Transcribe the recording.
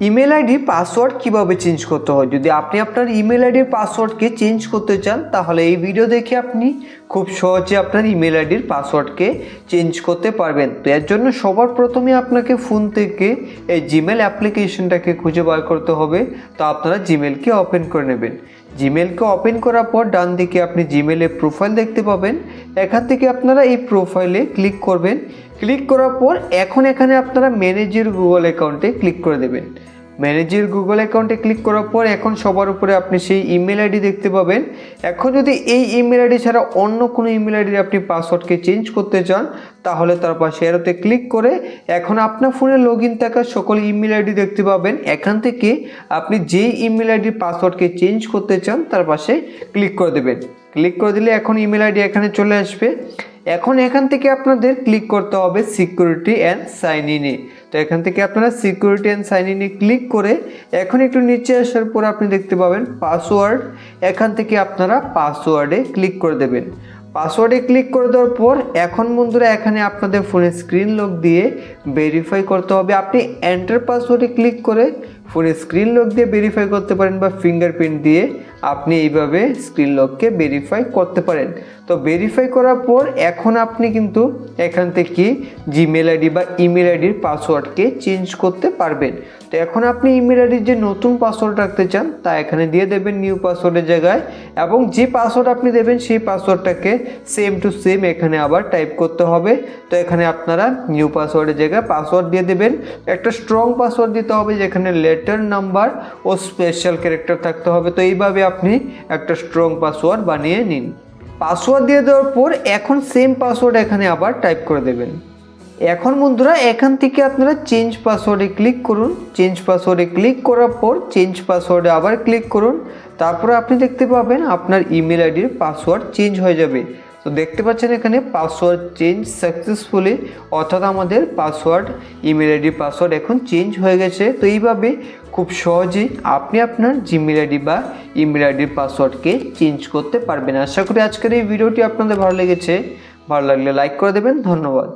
Email ID password কিভাবে change করতে হয়। যদি আপনি আপনার ইমেল আইডির পাসওয়ার্ডকে চেঞ্জ করতে চান তাহলে এই ভিডিও দেখে আপনি খুব সহজে আপনার ইমেল আইডির পাসওয়ার্ডকে চেঞ্জ করতে পারবেন। তো এর জন্য সবার প্রথমে আপনাকে ফোন থেকে এই জিমেল অ্যাপ্লিকেশনটাকে খুঁজে বার করতে হবে। তো আপনারা জিমেলকে ওপেন করে নেবেন। জিমেলকে ওপেন করার পর ডান দিকে আপনি জিমেলের প্রোফাইল দেখতে পাবেন। এখান থেকে আপনারা এই প্রোফাইলে ক্লিক করবেন। ক্লিক করার পর এখানে আপনারা ম্যানেজ ইওর গুগল অ্যাকাউন্টে ক্লিক করে দেবেন। ম্যানেজ ইওর গুগল অ্যাকাউন্টে ক্লিক করার পর এখন সবার উপরে আপনি সেই ইমেল আইডি দেখতে পাবেন। এখন যদি এই ইমেল আইডি ছাড়া অন্য কোনো ইমেল আইডির আপনি পাসওয়ার্ডকে চেঞ্জ করতে চান তাহলে তার পাশে এরোতে ক্লিক করে এখন আপনার ফোনে লগ ইন থাকা সকল ইমেল আইডি দেখতে পাবেন। এখান থেকে আপনি যেই ইমেল আইডির পাসওয়ার্ডকে চেঞ্জ করতে চান তার পাশে ক্লিক করে দেবেন। ক্লিক করে দিলে এখন ইমেল আইডি এখানে চলে আসবে। এখন এখান থেকে আপনাদের ক্লিক করতে হবে সিকিউরিটি অ্যান্ড সাইন ইনে। তো এখান থেকে আপনারা সিকিউরিটি অ্যান্ড সাইন ইনে ক্লিক করে এখন একটু নিচে আসার পর আপনি দেখতে পাবেন পাসওয়ার্ড। এখান থেকে আপনারা পাসওয়ার্ডে ক্লিক করে দেবেন। পাসওয়ার্ডে ক্লিক করে দেওয়ার পর এখন বন্ধুরা এখানে আপনাদের ফোনে স্ক্রিন লক দিয়ে ভেরিফাই করতে হবে। আপনি এন্টার পাসওয়ার্ডে ক্লিক করে ফোনে স্ক্রিন লক দিয়ে ভেরিফাই করতে পারেন বা ফিঙ্গারপ্রিন্ট দিয়ে আপনি এইভাবে স্ক্রিন লককে ভেরিফাই করতে পারেন। তো ভেরিফাই করার পর এখন আপনি কিন্তু এখান থেকে জিমেল আইডি বা ইমেল আইডির পাসওয়ার্ডকে চেঞ্জ করতে পারবেন। তো এখন আপনি ইমেল আইডির যে নতুন পাসওয়ার্ড রাখতে চান তা এখানে দিয়ে দেবেন নিউ পাসওয়ার্ডের জায়গায়, এবং যে পাসওয়ার্ড আপনি দেবেন সেই পাসওয়ার্ডটাকে সেম টু সেম এখানে আবার টাইপ করতে হবে। তো এখানে আপনারা নিউ পাসওয়ার্ডের জায়গায় পাসওয়ার্ড দিয়ে দেবেন। একটা স্ট্রং পাসওয়ার্ড দিতে হবে যেখানে লেটার, নাম্বার ও স্পেশাল ক্যারেক্টার থাকতে হবে। তো এইভাবে আপনি একটা স্ট্রং পাসওয়ার্ড বানিয়ে নিন। পাসওয়ার্ড দিয়ে দেওয়ার পর এখন সেম পাসওয়ার্ড এখানে আবার টাইপ করে দেবেন। এখন বন্ধুরা এখান থেকে আপনারা চেঞ্জ পাসওয়ার্ডে ক্লিক করুন। চেঞ্জ পাসওয়ার্ডে ক্লিক করার পর চেঞ্জ পাসওয়ার্ডে আবার ক্লিক করুন। তারপরে আপনি দেখতে পাবেন আপনার ইমেল আইডির পাসওয়ার্ড চেঞ্জ হয়ে যাবে। তো দেখতে পাচ্ছেন এখানে পাসওয়ার্ড চেঞ্জ সাকসেসফুলি, অর্থাৎ আমাদের পাসওয়ার্ড ইমেল আইডির পাসওয়ার্ড এখন চেঞ্জ হয়ে গেছে। তো এইভাবে খুব সহজেই আপনি আপনার জিমেল আইডি বা ইমেল আইডির পাসওয়ার্ডকে চেঞ্জ করতে পারবেন। আশা করি আজকের এই ভিডিওটি আপনাদের ভালো লেগেছে। ভালো লাগলে লাইক করে দেবেন। ধন্যবাদ।